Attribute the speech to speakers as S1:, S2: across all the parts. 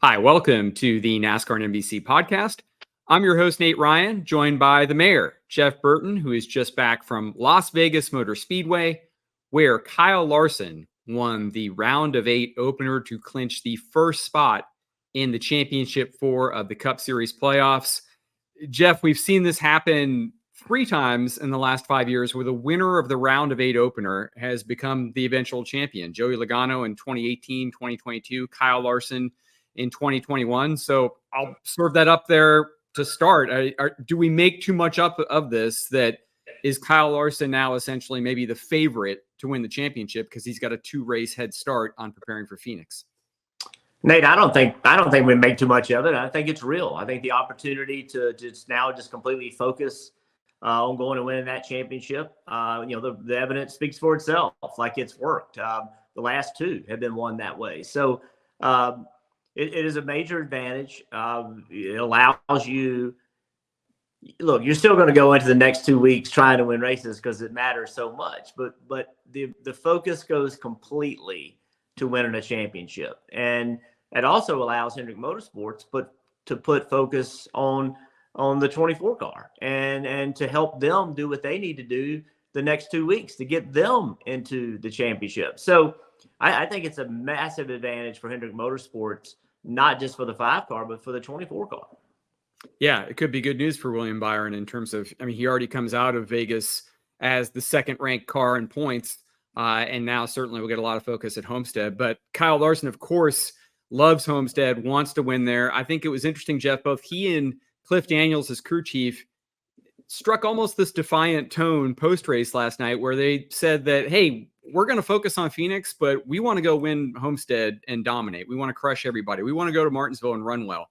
S1: Hi, welcome to the NASCAR and NBC Podcast. I'm your host, Nate Ryan, joined by the mayor, Jeff Burton, who is just back from Las Vegas Motor Speedway, where Kyle Larson won the round of 8 opener to clinch the first spot in the championship 4 of the Cup Series playoffs. Jeff, we've seen this happen 3 times in the last 5 years where the winner of the round of 8 opener has become the eventual champion. Joey Logano in 2018, 2022, Kyle Larson in 2021. So I'll serve that up there to start. Do we make too much up of this? That is Kyle Larson now essentially maybe the favorite to win the championship because he's got a 2-race head start on preparing for Phoenix?
S2: Nate, I don't think we make too much of it. I think it's real. I think the opportunity to just completely focus on going and winning that championship, the evidence speaks for itself. Like, it's worked. The last 2 have been won that way. So it is a major advantage. It allows you. Look, you're still going to go into the next 2 weeks trying to win races because it matters so much. But the focus goes completely to winning a championship, and it also allows Hendrick Motorsports to put focus on the 24 car and to help them do what they need to do the next 2 weeks to get them into the championship. So I think it's a massive advantage for Hendrick Motorsports, not just for the 5 car, but for the 24 car.
S1: Yeah, it could be good news for William Byron in terms of, he already comes out of Vegas as the second-ranked car in points, and now certainly we'll get a lot of focus at Homestead. But Kyle Larson, of course, loves Homestead, wants to win there. I think it was interesting, Jeff, both he and Cliff Daniels, his crew chief, struck almost this defiant tone post-race last night where they said that, hey, we're going to focus on Phoenix, but we want to go win Homestead and dominate. We want to crush everybody. We want to go to Martinsville and run well.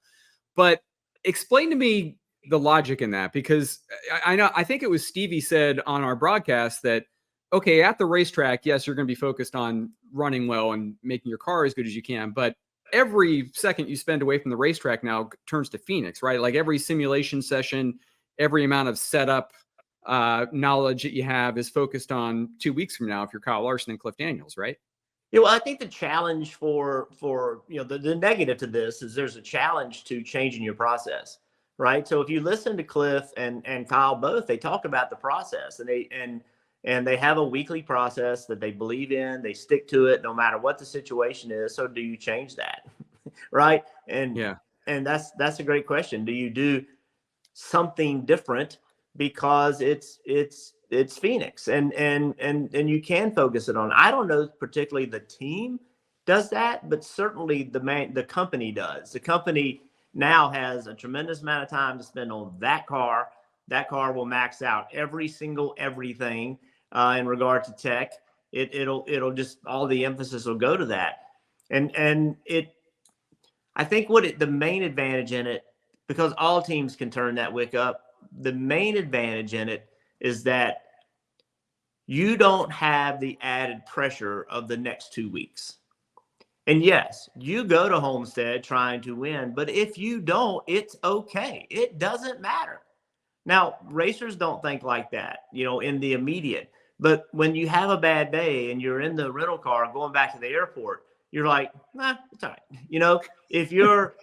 S1: But explain to me the logic in that, because I think it was Stevie said on our broadcast that, okay, at the racetrack, yes, you're going to be focused on running well and making your car as good as you can, but every second you spend away from the racetrack now turns to Phoenix, right? Like every simulation session, every amount of setup knowledge that you have is focused on 2 weeks from now if you're Kyle Larson and Cliff Daniels, right?
S2: Yeah, well, I think the challenge for the negative to this is there's a challenge to changing your process, right? So if you listen to Cliff and Kyle both, they talk about the process, and they have a weekly process that they believe in. They stick to it no matter what the situation is. So do you change that, right? And that's a great question. Do you do something different because it's Phoenix and you can focus it on? I don't know particularly the team does that, but certainly the company does. The company now has a tremendous amount of time to spend on that car. That car will max out every single everything in regard to tech. It'll just, all the emphasis will go to that. And I think the main advantage in it, because all teams can turn that wick up, the main advantage in it is that you don't have the added pressure of the next 2 weeks. And yes, you go to Homestead trying to win, but if you don't, it's okay. It doesn't matter. Now, racers don't think like that, in the immediate. But when you have a bad day and you're in the rental car going back to the airport, you're like, it's all right. If you're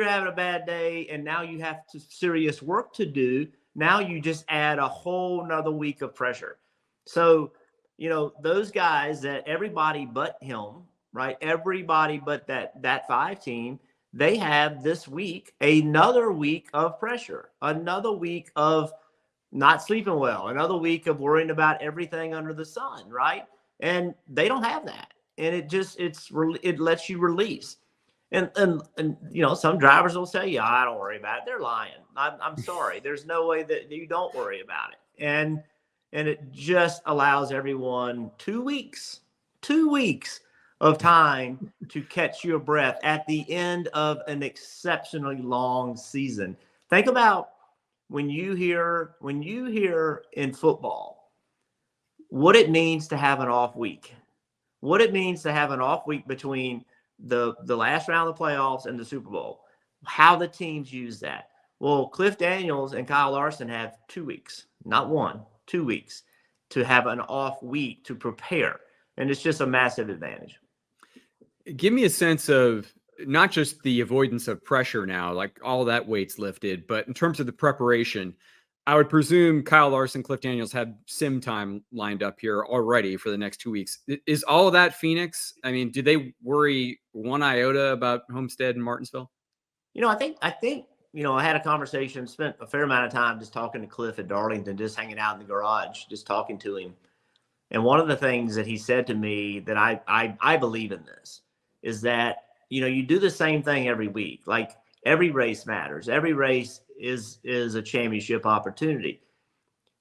S2: having a bad day and now you have serious work to do, now you just add a whole nother week of pressure. So, those guys that everybody but him, right? Everybody but that 5 team, they have this week another week of pressure, another week of not sleeping well, another week of worrying about everything under the sun, right? And they don't have that. And it lets you release. And some drivers will say, yeah, I don't worry about it. They're lying. I'm sorry. There's no way that you don't worry about it. And it just allows everyone 2 weeks of time to catch your breath at the end of an exceptionally long season. Think about when you hear in football what it means to have an off week. What it means to have an off week between the last round of the playoffs and the Super Bowl. How the teams use that. Well, Cliff Daniels and Kyle Larson have 2 weeks, not 1, 2 weeks to have an off week to prepare. And it's just a massive advantage.
S1: Give me a sense of not just the avoidance of pressure now, like all that weight's lifted, but in terms of the preparation, I would presume Kyle Larson, Cliff Daniels had sim time lined up here already for the next 2 weeks. Is all of that Phoenix? I mean, do they worry one iota about Homestead and Martinsville?
S2: I think, I had a conversation, spent a fair amount of time just talking to Cliff at Darlington, just hanging out in the garage, just talking to him. And one of the things that he said to me that I believe in this is that, you do the same thing every week. Like every race matters. Every race is a championship opportunity.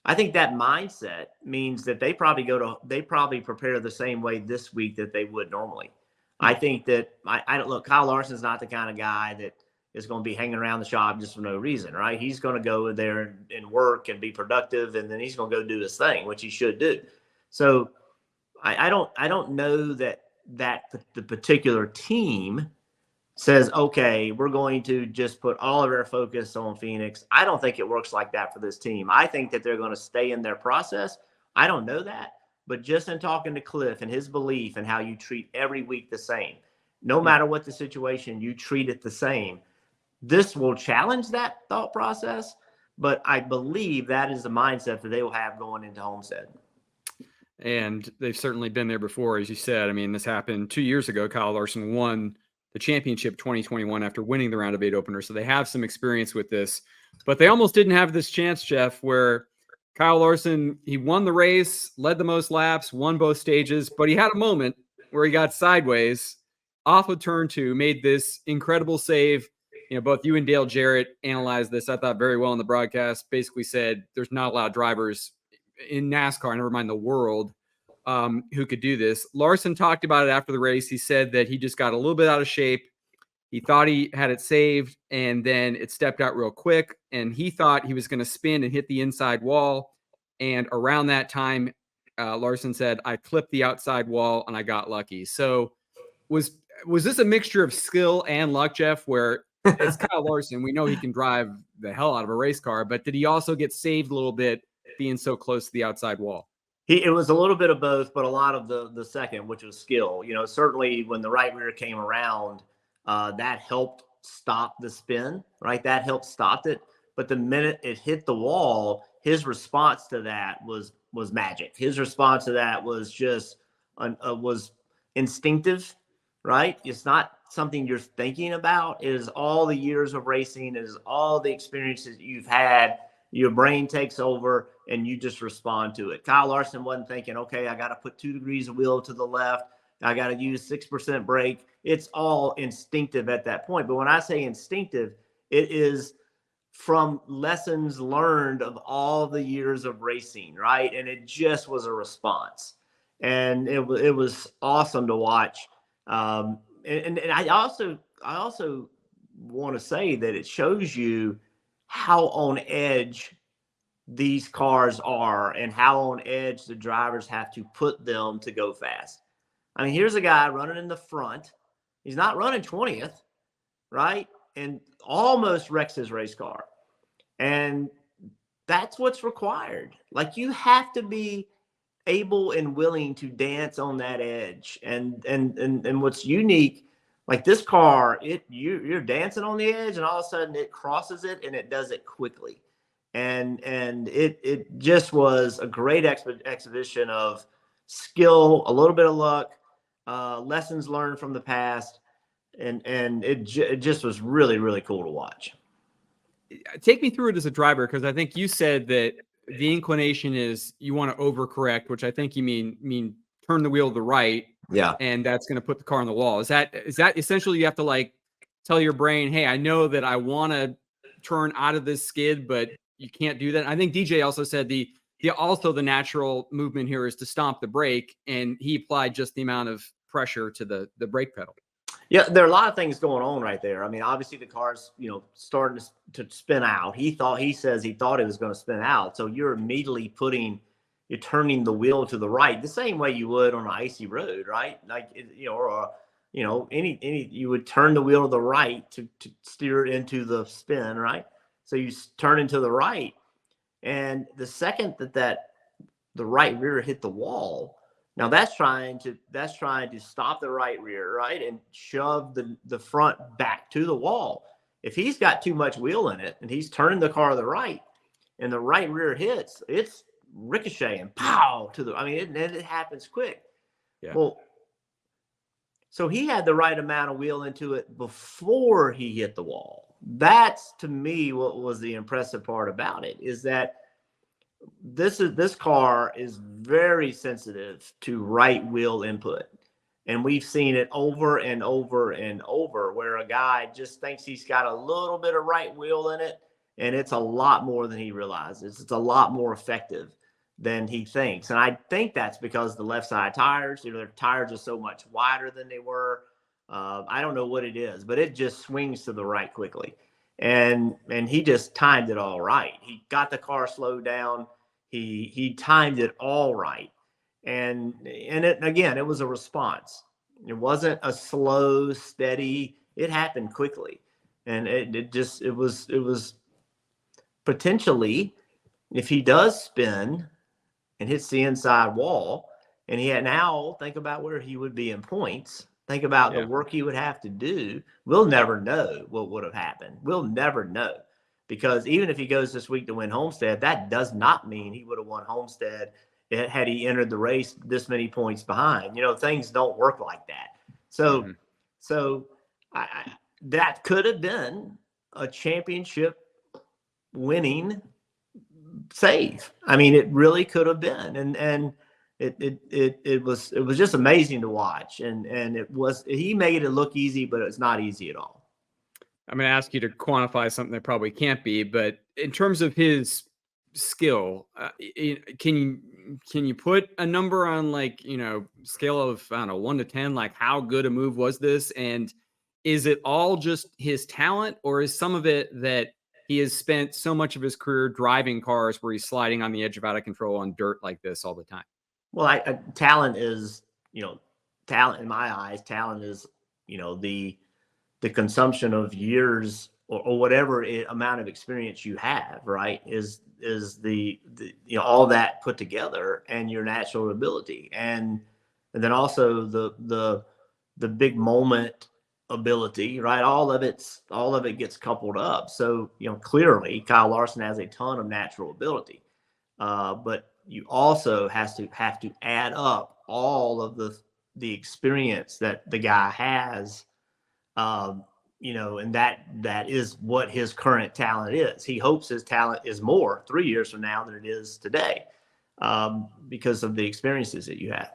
S2: I think that mindset means that they probably prepare the same way this week that they would normally. I think that I don't look, Kyle Larson's not the kind of guy that is going to be hanging around the shop just for no reason, right? He's going to go in there and work and be productive, and then he's going to go do his thing, which he should do. So I don't know that the particular team says, okay, we're going to just put all of our focus on Phoenix. I don't think it works like that for this team. I think that they're going to stay in their process. I don't know that, but just in talking to Cliff and his belief and how you treat every week the same, no matter what the situation, you treat it the same. This will challenge that thought process, but I believe that is the mindset that they will have going into Homestead.
S1: And they've certainly been there before, as you said. I mean, this happened 2 years ago. Kyle Larson won the championship 2021 after winning the round of 8 opener. So they have some experience with this, but they almost didn't have this chance, Jeff, where Kyle Larson, he won the race, led the most laps, won both stages, but he had a moment where he got sideways off of turn 2, made this incredible save. Both you and Dale Jarrett analyzed this, I thought, very well in the broadcast. Basically said there's not a lot of drivers in NASCAR, never mind the world, who could do this. Larson talked about it after the race. He said that he just got a little bit out of shape. He thought he had it saved, and then it stepped out real quick, and he thought he was going to spin and hit the inside wall. And around that time, Larson said, I clipped the outside wall, and I got lucky. So was this a mixture of skill and luck, Jeff, where it's Kyle Larson, we know he can drive the hell out of a race car, but did he also get saved a little bit being so close to the outside wall?
S2: It was a little bit of both, but a lot of the second, which was skill. Certainly when the right rear came around, that helped stop the spin, right? That helped stop it. But the minute it hit the wall, his response to that was magic. His response to that was just was instinctive, right? It's not something you're thinking about. It is all the years of racing. It is all the experiences you've had. Your brain takes over and you just respond to it. Kyle Larson wasn't thinking, okay, I got to put 2 degrees of wheel to the left. I got to use 6% brake. It's all instinctive at that point. But when I say instinctive, it is from lessons learned of all the years of racing, right? And it just was a response. And it was awesome to watch. And I also want to say that it shows you how on edge these cars are and how on edge the drivers have to put them to go fast. I mean, here's a guy running in the front. He's not running 20th, right? And almost wrecks his race car. And that's what's required. Like, you have to be able and willing to dance on that edge. And what's unique, like this car, you're dancing on the edge and all of a sudden it crosses it and it does it quickly. And it just was a great exhibition of skill, a little bit of luck, lessons learned from the past. And it just was really, really cool to watch.
S1: Take me through it as a driver, because I think you said that the inclination is you want to overcorrect, which I think you mean turn the wheel to the right.
S2: Yeah.
S1: And that's going to put the car on the wall. Is that essentially you have to like tell your brain, hey, I know that I want to turn out of this skid, but you can't do that. I think DJ also said the natural movement here is to stomp the brake, and he applied just the amount of pressure to the brake pedal.
S2: Yeah, there are a lot of things going on right there. I mean, obviously the car's, starting to spin out. He says he thought it was going to spin out. So you're immediately you're turning the wheel to the right, the same way you would on an icy road, right? Like, you would turn the wheel to the right to steer it into the spin, right? So you turn into the right. And the second that the right rear hit the wall, Now that's trying to stop the right rear, right, and shove the front back to the wall. If he's got too much wheel in it and he's turning the car to the right, and the right rear hits, it's ricocheting, pow, to the. I mean, it happens quick.
S1: Yeah.
S2: Well, so he had the right amount of wheel into it before he hit the wall. That's, to me, what was the impressive part about it, is that this car is very sensitive to right wheel input. And we've seen it over and over and over, where a guy just thinks he's got a little bit of right wheel in it, and it's a lot more than he realizes. It's a lot more effective than he thinks. And I think that's because the left side tires, their tires are so much wider than they were. I don't know what it is, but it just swings to the right quickly. And he just timed it all right. He got the car slowed down. He timed it all right. And it was a response. It wasn't a slow, steady. It happened quickly. And it was potentially, if he does spin and hits the inside wall, and now think about where he would be in points. Think about the work he would have to do. We'll never know what would have happened. We'll never know, because even if he goes this week to win Homestead, that does not mean he would have won Homestead had he entered the race this many points behind. Things don't work like that. So, that could have been a championship winning save. I mean, it really could have been, and it was just amazing to watch, and he made it look easy, but it's not easy at all.
S1: I'm going to ask you to quantify something that probably can't be, but in terms of his skill, can you put a number on, scale of, I don't know, 1 to 10, like how good a move was this? And is it all just his talent, or is some of it that he has spent so much of his career driving cars where he's sliding on the edge of out of control on dirt like this all the time?
S2: Well, talent is, talent in my eyes, talent is, the consumption of years or whatever amount of experience you have, right? Is the all that put together, and your natural ability, and then also the big moment ability, right? All of it gets coupled up. So, clearly Kyle Larson has a ton of natural ability, but you also have to add up all of the experience that the guy has, and that is what his current talent is. He hopes his talent is more 3 years from now than it is today, because of the experiences that you have.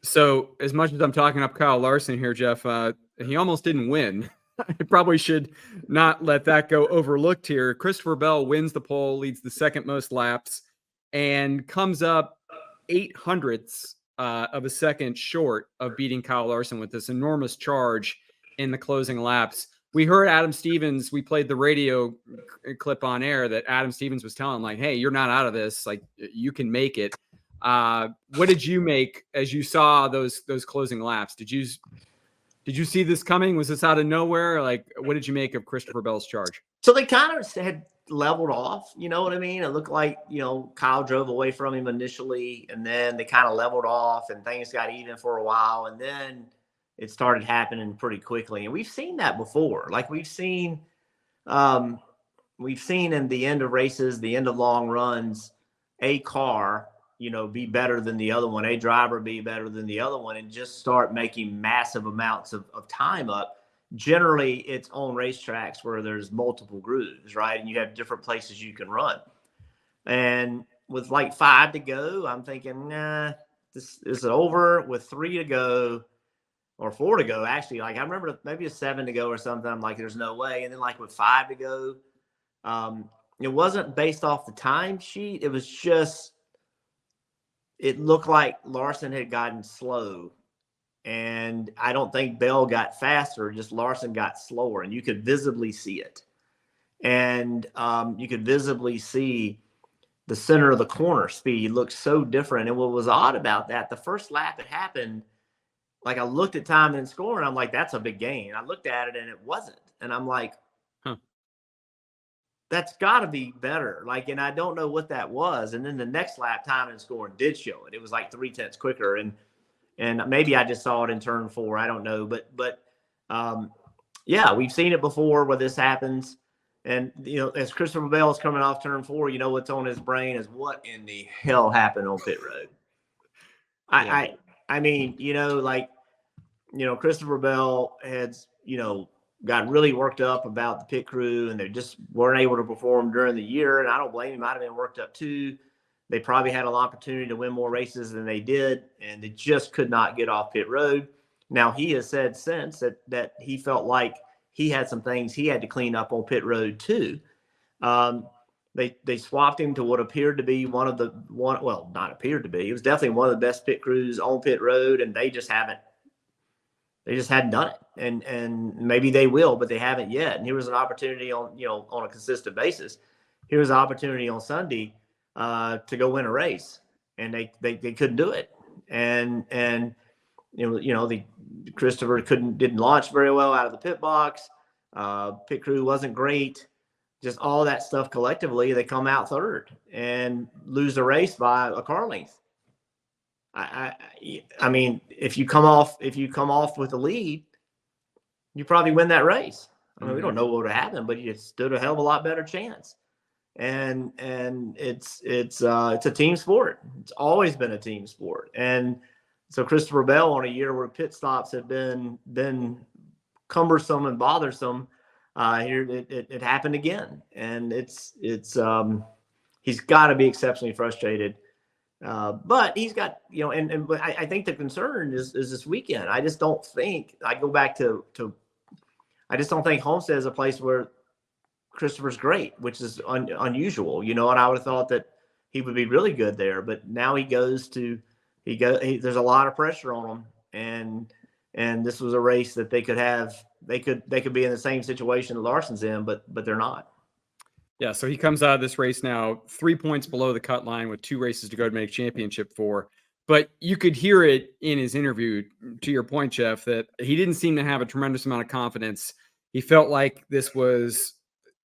S1: So as much as I'm talking up Kyle Larson here, Jeff, he almost didn't win. I probably should not let that go overlooked here. Christopher Bell wins the pole, leads the second most laps, and comes up 0.08 of a second short of beating Kyle Larson with this enormous charge in the closing laps. We heard Adam Stevens, we played the radio clip on air that Adam Stevens was telling him, like, hey, you're not out of this. Like, you can make it. What did you make as you saw those closing laps? Did you see this coming? Was this out of nowhere? Like, what did you make of Christopher Bell's charge?
S2: So they kind of had leveled off, you know what I mean? It looked like, Kyle drove away from him initially, and then they kind of leveled off and things got even for a while. And then it started happening pretty quickly. And we've seen that before. Like we've seen in the end of races, the end of long runs, a car, be better than the other one, a driver be better than the other one, and just start making massive amounts of time up. Generally, it's on racetracks where there's multiple grooves, right? And you have different places you can run. And with like 5 to go, I'm thinking, nah, this is over. With 3 to go, or 4 to go, actually, like I remember maybe a 7 to go or something. I'm like, there's no way. And then like with 5 to go, it wasn't based off the time sheet. It was just, it looked like Larson had gotten slow. And I don't think Bell got faster, just Larson got slower, and you could visibly see it. And you could visibly see the center of the corner speed looked so different. And what was odd about that, the first lap it happened, like I looked at time and score, and I'm like, that's a big gain. I looked at it and it wasn't. And I'm like, that's got to be better. Like, and I don't know what that was. And then the next lap, time and scoring did show it. It was like 0.3 quicker, and maybe I just saw it in turn 4. I don't know, but yeah, we've seen it before where this happens. And as Christopher Bell is coming off turn 4, what's on his brain is what in the hell happened on pit road. I mean, Christopher Bell had got really worked up about the pit crew, and they just weren't able to perform during the year. And I don't blame him. Might have been worked up too. They probably had an opportunity to win more races than they did, and they just could not get off pit road. Now, he has said since that he felt like he had some things he had to clean up on pit road too. They swapped him to what appeared to be not appeared to be. It was definitely one of the best pit crews on pit road, and they just hadn't done it. And maybe they will, but they haven't yet. And here was an opportunity on a consistent basis. Here was an opportunity on Sunday to go win a race, and they couldn't do it. And the Christopher didn't launch very well out of the pit box. Pit crew wasn't great. Just all that stuff collectively, they come out third and lose the race by a car length. I mean, if you come off with the lead, you probably win that race. I mean, we don't know what would happen, but you stood a hell of a lot better chance. And it's a team sport. It's always been a team sport. And so Christopher Bell, on a year where pit stops have been cumbersome and bothersome, here it happened again. And he's got to be exceptionally frustrated. But he's got, but I think the concern is this weekend. I just don't think, I go back to I just don't think Homestead is a place where Christopher's great, which is unusual, and I would have thought that he would be really good there. But now there's a lot of pressure on him, and this was a race that they could be in the same situation that Larson's in, but they're not.
S1: Yeah, so he comes out of this race now 3 points below the cut line with 2 races to go to make championship for. But you could hear it in his interview, to your point, Jeff, that he didn't seem to have a tremendous amount of confidence. He felt like this was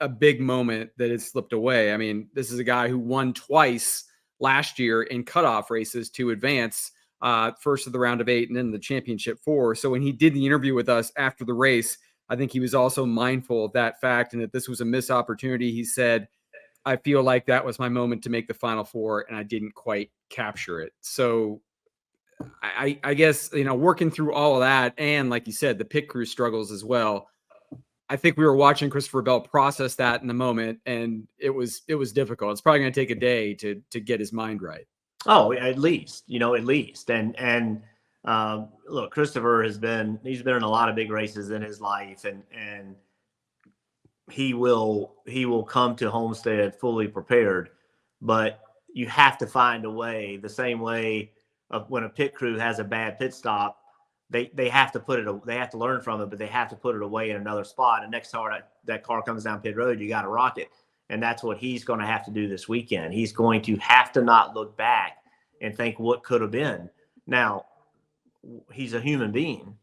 S1: a big moment that had slipped away. I mean, this is a guy who won twice last year in cutoff races to advance, first of the round of 8 and then the championship 4. So when he did the interview with us after the race, I think he was also mindful of that fact and that this was a missed opportunity. He said, I feel like that was my moment to make the Final Four, and I didn't quite capture it. So I guess, working through all of that, and like you said, the pit crew struggles as well, I think we were watching Christopher Bell process that in the moment, and it was difficult. It's probably going to take a day to get his mind right.
S2: Oh, at least. And look, Christopher he's been in a lot of big races in his life, and he will come to Homestead fully prepared, but you have to find a way, the same way of when a pit crew has a bad pit stop, they have to they have to learn from it, but they have to put it away in another spot. And next time that car comes down pit road, you got to rock it. And that's what he's going to have to do this weekend. He's going to have to not look back and think what could have been. Now, he's a human being.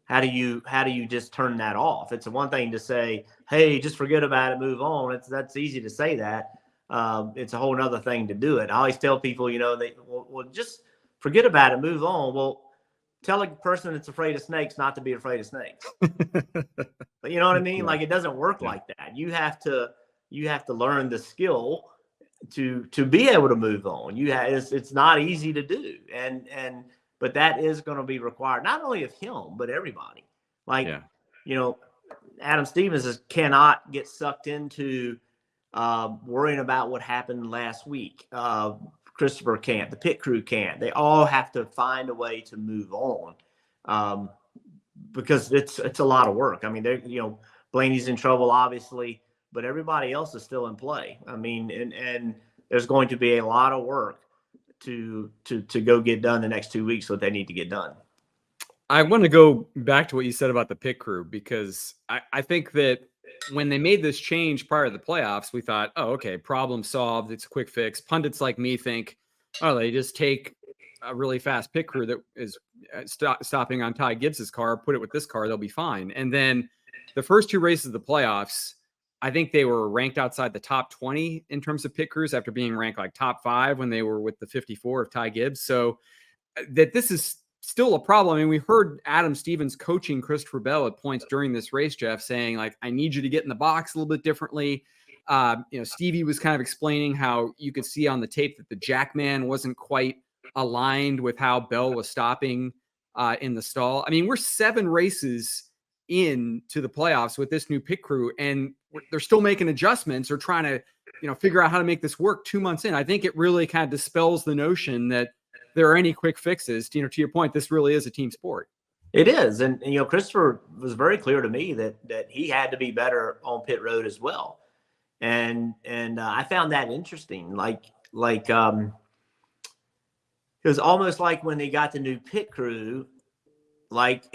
S2: How do you just turn that off? It's one thing to say, hey, just forget about it, move on. That's easy to say that. It's a whole other thing to do it. I always tell people, well, just forget about it, move on. Well, tell a person that's afraid of snakes not to be afraid of snakes. But you know what I mean? Yeah. Like, it doesn't work like that. You have to learn the skill to be able to move on. It's not easy to do. But that is going to be required, not only of him, but everybody. Adam Stevens cannot get sucked into worrying about what happened last week. Christopher can't. The pit crew can't. They all have to find a way to move on because it's a lot of work. I mean, Blaney's in trouble, obviously, but everybody else is still in play. I mean, and there's going to be a lot of work to go get done the next 2 weeks, what they need to get done.
S1: I want to go back to what you said about the pit crew, because I think that when they made this change prior to the playoffs, we thought, oh, okay, problem solved. It's a quick fix. Pundits like me think, oh, they just take a really fast pit crew that is stopping on Ty Gibbs's car, put it with this car, they'll be fine. And then the first 2 races of the playoffs, I think they were ranked outside the top 20 in terms of pit crews after being ranked like top 5 when they were with the 54 of Ty Gibbs. So that this is still a problem. I mean, we heard Adam Stevens coaching Christopher Bell at points during this race, Jeff, saying like, I need you to get in the box a little bit differently. Stevie was kind of explaining how you could see on the tape that the jackman wasn't quite aligned with how Bell was stopping in the stall. I mean, we're 7 races into the playoffs with this new pit crew, and they're still making adjustments or trying to, figure out how to make this work 2 months in. I think it really kind of dispels the notion that there are any quick fixes. To your point, this really is a team sport.
S2: It is. And Christopher was very clear to me that he had to be better on pit road as well. And I found that interesting. Like it was almost like when they got the new pit crew, like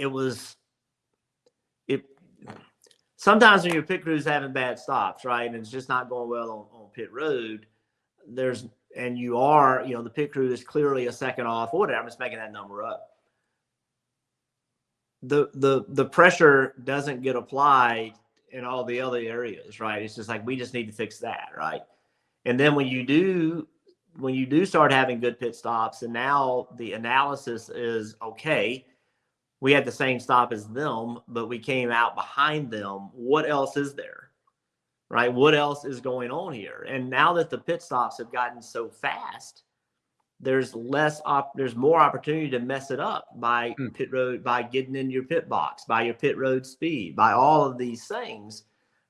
S2: sometimes when your pit crew's having bad stops, right, and it's just not going well on pit road, the pit crew is clearly a second off or whatever. I'm just making that number up. The pressure doesn't get applied in all the other areas, right? It's just like, we just need to fix that, right? And then when you do start having good pit stops, and now the analysis is, okay, we had the same stop as them, but we came out behind them. What else is there, right? What else is going on here? And now that the pit stops have gotten so fast, there's more opportunity to mess it up by pit road, by getting in your pit box, by your pit road speed, by all of these things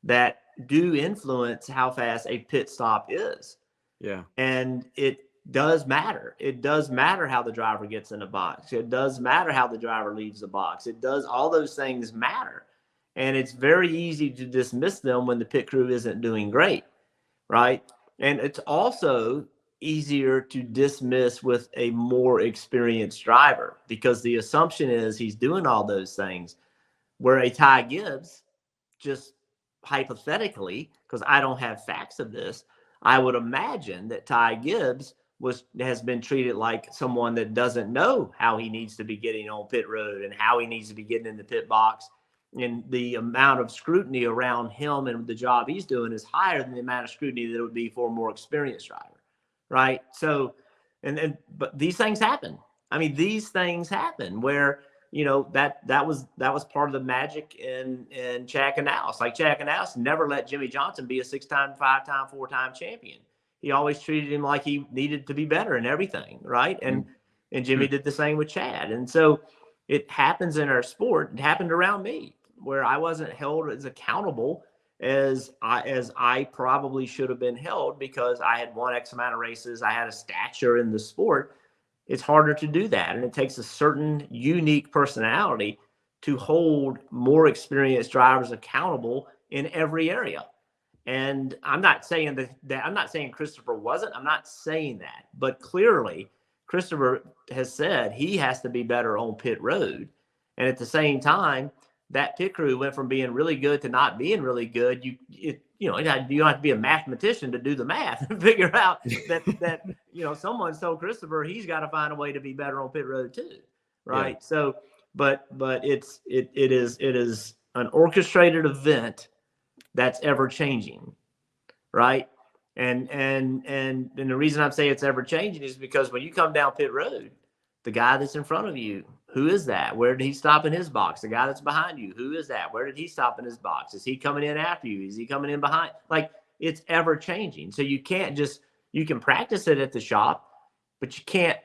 S2: that do influence how fast a pit stop is.
S1: Yeah.
S2: And it does matter. It does matter how the driver gets in the box. It does matter how the driver leaves the box. All those things matter. And it's very easy to dismiss them when the pit crew isn't doing great, right? And it's also easier to dismiss with a more experienced driver, because the assumption is he's doing all those things, where a Ty Gibbs, just hypothetically, because I don't have facts of this, I would imagine that Ty Gibbs has been treated like someone that doesn't know how he needs to be getting on pit road and how he needs to be getting in the pit box. And the amount of scrutiny around him and the job he's doing is higher than the amount of scrutiny that it would be for a more experienced driver. Right. So, but these things happen. I mean, these things happen where, that was part of the magic in Chad Knaus. Like, Chad Knaus never let Jimmy Johnson be a 6-time, 5-time, 4-time champion. He always treated him like he needed to be better in everything. Right. And Jimmy did the same with Chad. And so it happens in our sport. It happened around me, where I wasn't held as accountable as I probably should have been held, because I had won X amount of races. I had a stature in the sport. It's harder to do that. And it takes a certain unique personality to hold more experienced drivers accountable in every area. And I'm not saying that I'm not saying Christopher wasn't. I'm not saying that. But clearly, Christopher has said he has to be better on pit road. And at the same time, that pit crew went from being really good to not being really good. You don't have to be a mathematician to do the math and figure out that someone's told Christopher he's got to find a way to be better on pit road too, right? Yeah. So, but it is an orchestrated event that's ever changing, right? And the reason I say it's ever changing is because when you come down pit road, the guy that's in front of you, who is that? Where did he stop in his box? The guy that's behind you, who is that? Where did he stop in his box? Is he coming in after you? Is he coming in behind? Like, it's ever changing. So you can't you can practice it at the shop, but you can't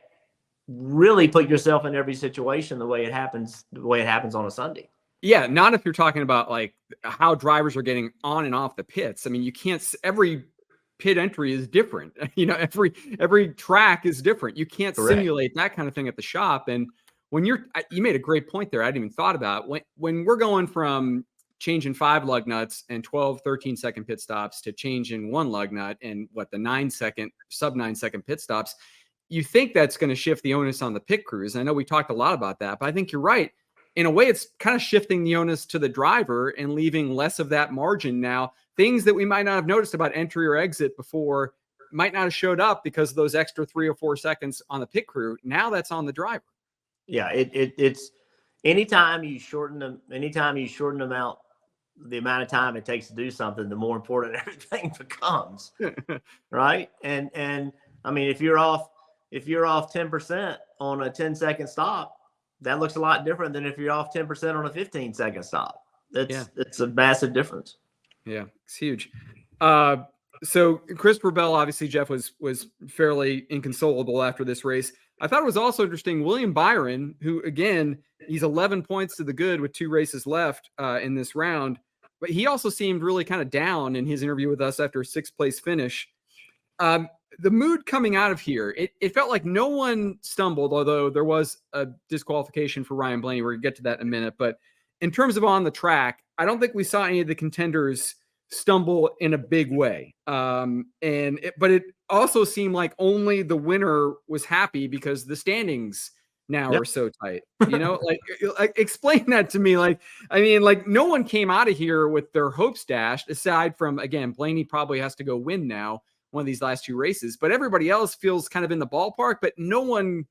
S2: really put yourself in every situation the way it happens on a Sunday.
S1: Yeah, not if you're talking about like how drivers are getting on and off the pits. I mean, you can't, every pit entry is different. Every track is different. You can't simulate that kind of thing at the shop. And when you made a great point there. I hadn't even thought about when we're going from changing 5 lug nuts and 12, 13 second pit stops to changing 1 lug nut and sub 9 second pit stops. You think that's going to shift the onus on the pit crews. I know we talked a lot about that, but I think you're right. In a way, it's kind of shifting the onus to the driver and leaving less of that margin now. Things that we might not have noticed about entry or exit before might not have showed up because of those extra 3 or 4 seconds on the pit crew. Now that's on the driver.
S2: Yeah, it's anytime you shorten them out the amount of time it takes to do something, the more important everything becomes, right? And I mean, if you're off 10% on a 10-second stop, that looks a lot different than if you're off 10% on a 15-second stop. It's a massive difference.
S1: Yeah, it's huge. So Christopher Bell, obviously, Jeff was fairly inconsolable after this race. I thought it was also interesting, William Byron, who, again, he's 11 points to the good with 2 races left in this round, but he also seemed really kind of down in his interview with us after a 6th place finish. The mood coming out of here, it felt like no one stumbled, although there was a disqualification for Ryan Blaney. We're going to get to that in a minute. But in terms of on the track, I don't think we saw any of the contenders stumble in a big way. But it also seemed like only the winner was happy because the standings now are so tight. You know, like explain that to me. Like, I mean, like no one came out of here with their hopes dashed, aside from, again, Blaney probably has to go win now one of these last 2 races, but everybody else feels kind of in the ballpark, but no one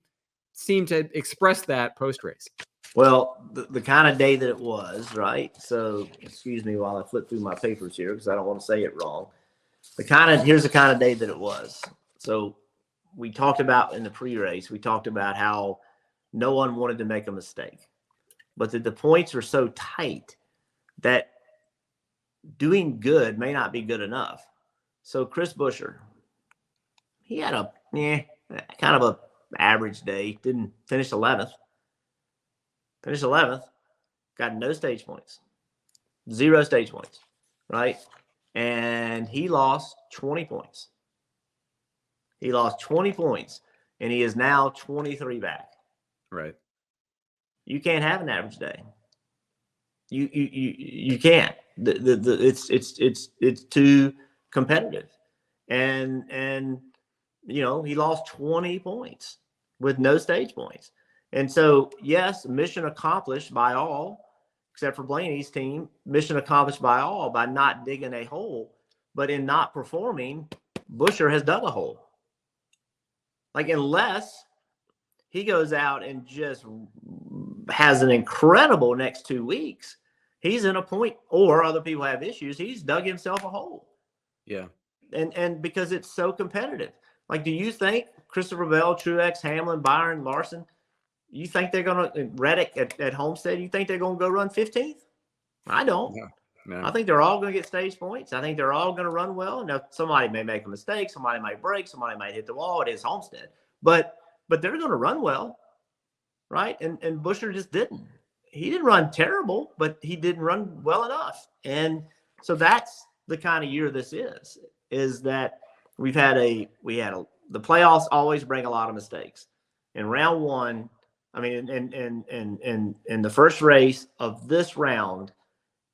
S1: seemed to express that post-race.
S2: Well, the kind of day that it was, right? So, excuse me while I flip through my papers here because I don't want to say it wrong. Here's the kind of day that it was. So, we talked about in the pre-race, we talked about how no one wanted to make a mistake, but the points are so tight that doing good may not be good enough. So, Chris Buescher, he had a kind of a average day. Didn't finish 11th. Finished 11th, got no stage points, 0 stage points, right? And he lost 20 points. He lost 20 points, and he is now 23 back.
S1: Right.
S2: You can't have an average day. You can't. It's too competitive, and you know he lost 20 points with no stage points. And so, yes, mission accomplished by all, except for Blaney's team, mission accomplished by all by not digging a hole. But in not performing, Buescher has dug a hole. Like, unless he goes out and just has an incredible next 2 weeks, he's in a point, or other people have issues, he's dug himself a hole.
S1: Yeah.
S2: And because it's so competitive. Like, do you think Christopher Bell, Truex, Hamlin, Byron, Larson, you think they're going to, Reddick at Homestead, you think they're going to go run 15th? I don't. No. I think they're all going to get stage points. I think they're all going to run well. Now, somebody may make a mistake. Somebody might break. Somebody might hit the wall. It is Homestead. But they're going to run well, right? And Buescher just didn't. He didn't run terrible, but he didn't run well enough. And so that's the kind of year this is that the playoffs always bring a lot of mistakes. In round 1, I mean, in the first race of this round,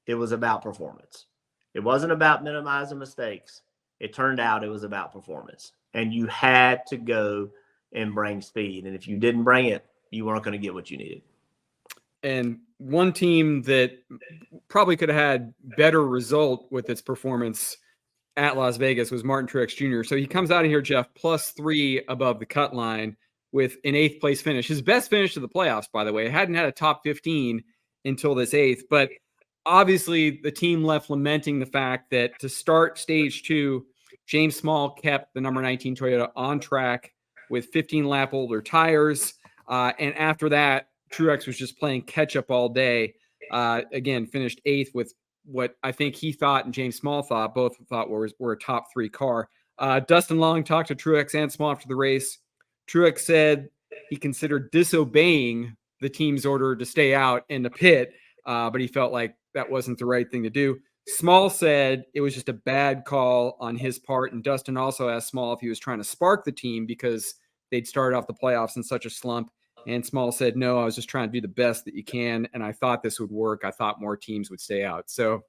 S2: it was about performance. It wasn't about minimizing mistakes. It turned out it was about performance. And you had to go and bring speed. And if you didn't bring it, you weren't going to get what you needed.
S1: And one team that probably could have had better result with its performance at Las Vegas was Martin Truex Jr. So he comes out of here, Jeff, +3 above the cut line, with an 8th place finish. His best finish to the playoffs, by the way. Hadn't had a top 15 until this 8th. But obviously, the team left lamenting the fact that to start stage 2, James Small kept the number 19 Toyota on track with 15-lap older tires. And after that, Truex was just playing catch-up all day. Again, finished 8th with what I think he thought and James Small thought, both thought were a top 3 car. Dustin Long talked to Truex and Small after the race. Truex said he considered disobeying the team's order to stay out in the pit, but he felt like that wasn't the right thing to do. Small said it was just a bad call on his part, and Dustin also asked Small if he was trying to spark the team because they'd started off the playoffs in such a slump, and Small said, no, I was just trying to do the best that you can, and I thought this would work. I thought more teams would stay out. So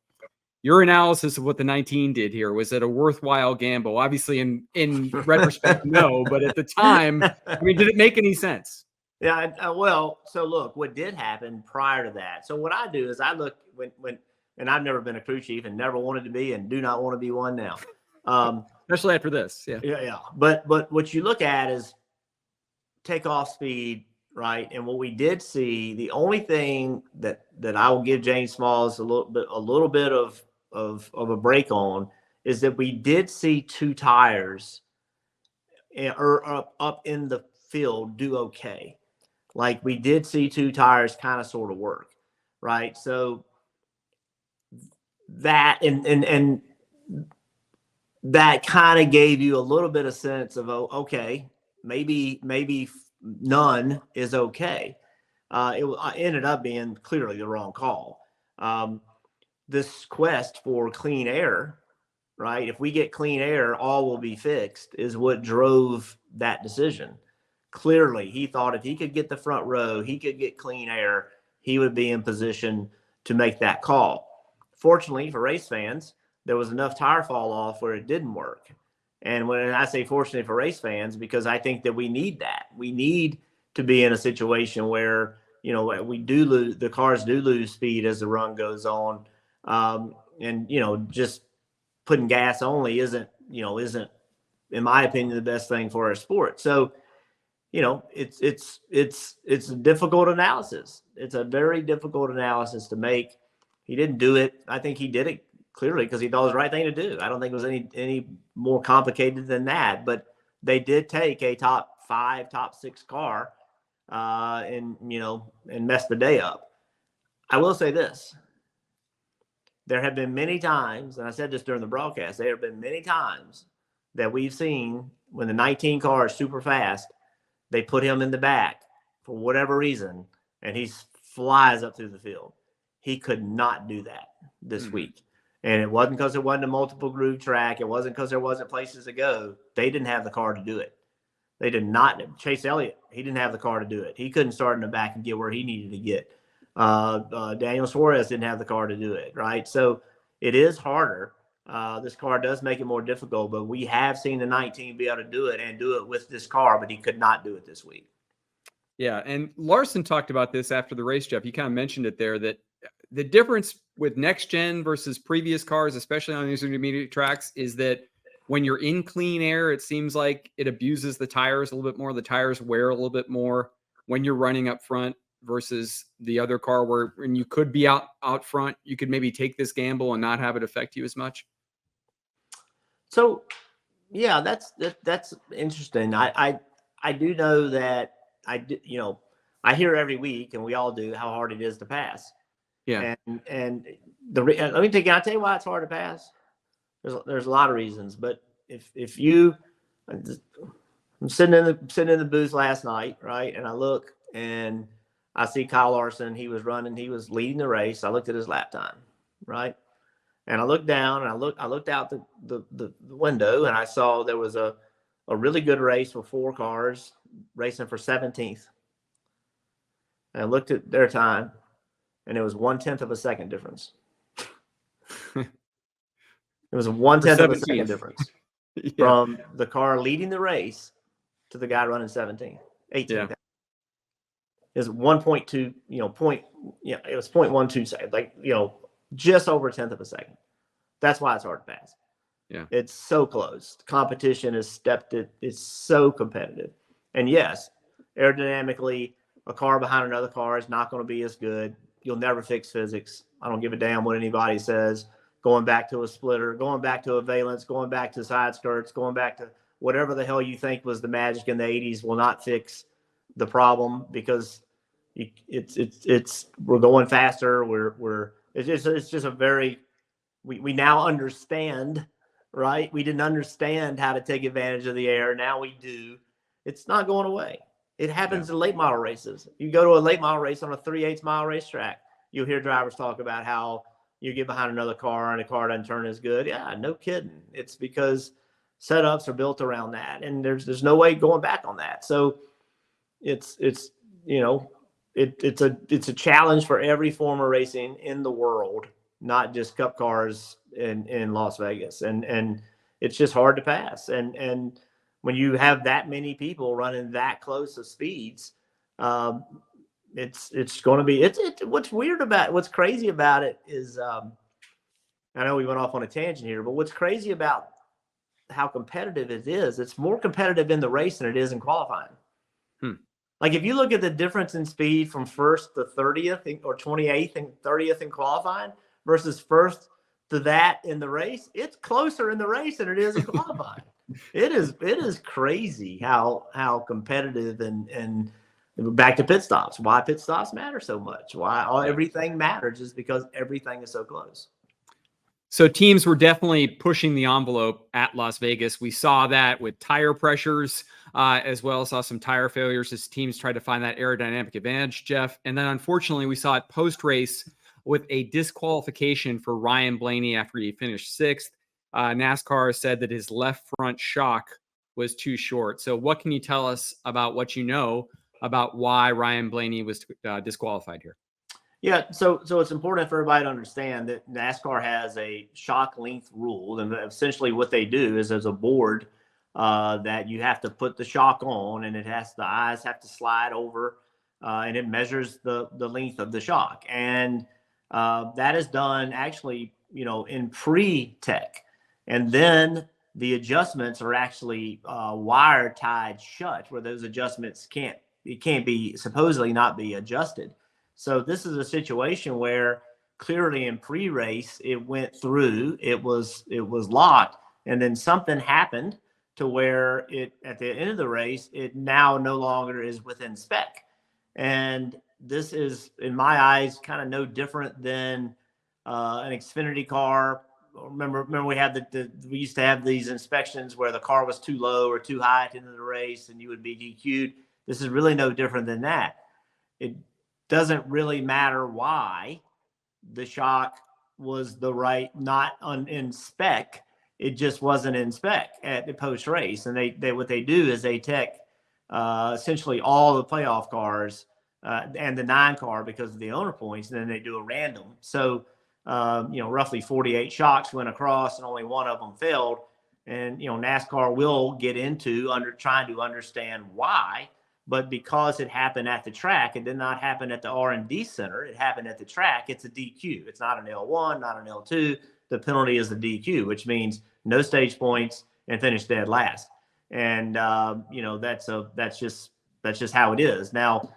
S1: your analysis of what the 19 did here, was it a worthwhile gamble? Obviously, in retrospect, no. But at the time, I mean, did it make any sense?
S2: Yeah. Well, so look, what did happen prior to that. So what I do is I look when and I've never been a crew chief and never wanted to be and do not want to be one now.
S1: Especially after this. Yeah.
S2: Yeah. But what you look at is takeoff speed, right? And what we did see, the only thing that I will give James Smalls a little bit of a break on is that we did see two tires up in the field do okay. Like we did see two tires kind of sort of work, right? So that and that kind of gave you a little bit of sense of, oh, okay, maybe none is okay. It ended up being clearly the wrong call. This quest for clean air, right? If we get clean air, all will be fixed, is what drove that decision. Clearly, he thought if he could get the front row, he could get clean air, he would be in position to make that call. Fortunately for race fans, there was enough tire fall off where it didn't work. And when I say fortunately for race fans, because I think that we need that. We need to be in a situation where, you know, we do lose, the cars do lose speed as the run goes on. And, you know, just putting gas only isn't, in my opinion, the best thing for our sport. So, you know, it's a difficult analysis. It's a very difficult analysis to make. He didn't do it. I think he did it clearly because he thought it was the right thing to do. I don't think it was any more complicated than that. But they did take a top 5, top 6 car and mess the day up. I will say this. There have been many times, and I said this during the broadcast, there have been many times that we've seen when the 19 car is super fast, they put him in the back for whatever reason, and he flies up through the field. He could not do that this week. And it wasn't because it wasn't a multiple groove track. It wasn't because there wasn't places to go. They didn't have the car to do it. They did not. Chase Elliott, he didn't have the car to do it. He couldn't start in the back and get where he needed to get. Daniel Suarez didn't have the car to do it, right? So it is harder. This car does make it more difficult, but we have seen the 19 be able to do it and do it with this car, but he could not do it this week.
S1: Yeah, and Larson talked about this after the race, Jeff. You kind of mentioned it there, that the difference with next gen versus previous cars, especially on these intermediate tracks, is that when you're in clean air, it seems like it abuses the tires a little bit more. The tires wear a little bit more when you're running up front versus the other car where when you could be out front, you could maybe take this gamble and not have it affect you as much.
S2: So, yeah, that's interesting. I do know that I hear every week, and we all do, how hard it is to pass.
S1: Yeah.
S2: And let me can I tell you why it's hard to pass? There's a lot of reasons, but if you, I'm sitting in the booth last night, right? And I look and I see Kyle Larson. He was leading the race. I looked at his lap time, right? And I looked down and I looked out the window and I saw there was a really good race with 4 cars racing for 17th. And I looked at their time and it was 1/10 of a second difference. It was a 1/10 of a second difference from the car leading the race to the guy running 18th. Yeah. It was 1.2, it was 0.12 seconds, just over 1/10 of a second. That's why it's hard to pass.
S1: Yeah.
S2: It's so close. Competition has stepped it. It's so competitive. And yes, aerodynamically, a car behind another car is not going to be as good. You'll never fix physics. I don't give a damn what anybody says. Going back to a splitter, going back to a valence, going back to side skirts, going back to whatever the hell you think was the magic in the 80s will not fix the problem because we're going faster. It's just a very, we now understand, right? We didn't understand how to take advantage of the air. Now we do. It's not going away. It happens in late model races. You go to a late model race on a 3/8 mile racetrack, you'll hear drivers talk about how you get behind another car and the car doesn't turn as good. Yeah, no kidding. It's because setups are built around that, and there's no way going back on that. So it's a challenge for every form of racing in the world, not just Cup cars in Las Vegas, and it's just hard to pass. And when you have that many people running that close of speeds, it's going to be what's crazy about it is I know we went off on a tangent here, but what's crazy about how competitive it is, it's more competitive in the race than it is in qualifying. Like if you look at the difference in speed from first to 30th or 28th and 30th in qualifying versus first to that in the race, it's closer in the race than it is in qualifying. It is crazy how competitive and back to pit stops. Why pit stops matter so much? Why everything matters is because everything is so close.
S1: So teams were definitely pushing the envelope at Las Vegas. We saw that with tire pressures, as well as saw some tire failures as teams tried to find that aerodynamic advantage, Jeff. And then unfortunately, we saw it post-race with a disqualification for Ryan Blaney after he finished sixth. NASCAR said that his left front shock was too short. So what can you tell us about what you know about why Ryan Blaney was disqualified here?
S2: Yeah, so it's important for everybody to understand that NASCAR has a shock length rule, and essentially what they do is there's a board that you have to put the shock on, and the eyes have to slide over, and it measures the length of the shock, and that is done actually, in pre-tech, and then the adjustments are actually wire tied shut, where those adjustments can't be supposedly not be adjusted. So this is a situation where clearly in pre-race, it went through, it was locked, and then something happened to where at the end of the race, it now no longer is within spec. And this is, in my eyes, kind of no different than an Xfinity car. Remember we used to have these inspections where the car was too low or too high at the end of the race and you would be DQ'd. This is really no different than that. It doesn't really matter why the shock was not in spec. It just wasn't in spec at the post race. And they what they do is they take essentially all the playoff cars and the 9 car because of the owner points, and then they do a random. So roughly 48 shocks went across and only one of them failed. And NASCAR will get into trying to understand why. But because it happened at the track, it did not happen at the R&D center. It happened at the track. It's a DQ. It's not an L1, not an L2. The penalty is a DQ, which means no stage points and finish dead last. And that's just how it is. Now,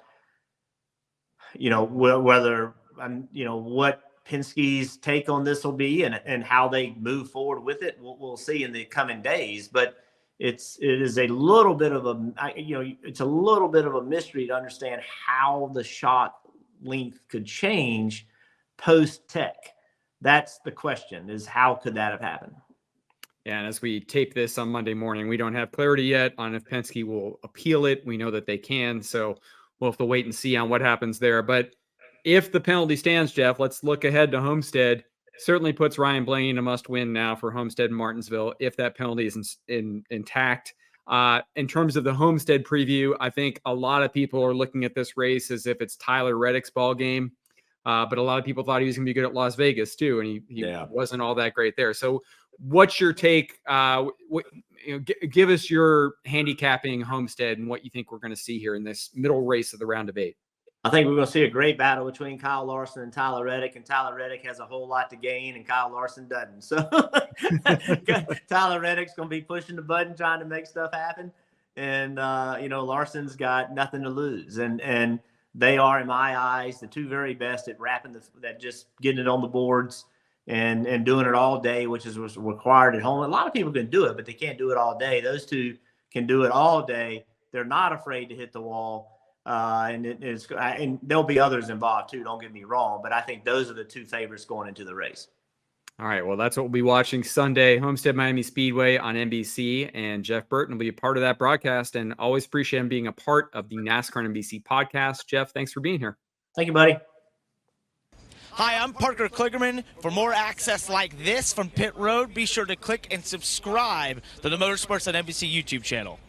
S2: whether what Penske's take on this will be and how they move forward with it, we'll see in the coming days. But it is a little bit of a mystery to understand how the shock length could change post tech. That's the question, is how could that have happened?
S1: Yeah, and as we tape this on Monday morning, we don't have clarity yet on if Penske will appeal it. We know that they can, so we'll have to wait and see on what happens there. But if the penalty stands, Jeff, let's look ahead to Homestead. Certainly puts Ryan Blaney in a must-win now for Homestead and Martinsville if that penalty is intact. In terms of the Homestead preview, I think a lot of people are looking at this race as if it's Tyler Reddick's ball game, but a lot of people thought he was going to be good at Las Vegas too, and he wasn't all that great there. So, what's your take? Give us your handicapping Homestead and what you think we're going to see here in this middle race of the round of 8.
S2: I think we're going to see a great battle between Kyle Larson and Tyler Reddick, and Tyler Reddick has a whole lot to gain, and Kyle Larson doesn't. So Tyler Reddick's going to be pushing the button, trying to make stuff happen, and Larson's got nothing to lose, and they are, in my eyes, the two very best at wrapping just getting it on the boards and doing it all day, which is what's required at home. A lot of people can do it, but they can't do it all day. Those two can do it all day. They're not afraid to hit the wall. And there'll be others involved too, don't get me wrong, but I think those are the two favorites going into the race.
S1: All right, well, that's what we'll be watching Sunday, Homestead-Miami Speedway on NBC, and Jeff Burton will be a part of that broadcast, and always appreciate him being a part of the NASCAR and NBC podcast. Jeff, thanks for being here.
S2: Thank you, buddy.
S3: Hi, I'm Parker Kligerman. For more access like this from Pit Road, be sure to click and subscribe to the Motorsports on NBC YouTube channel.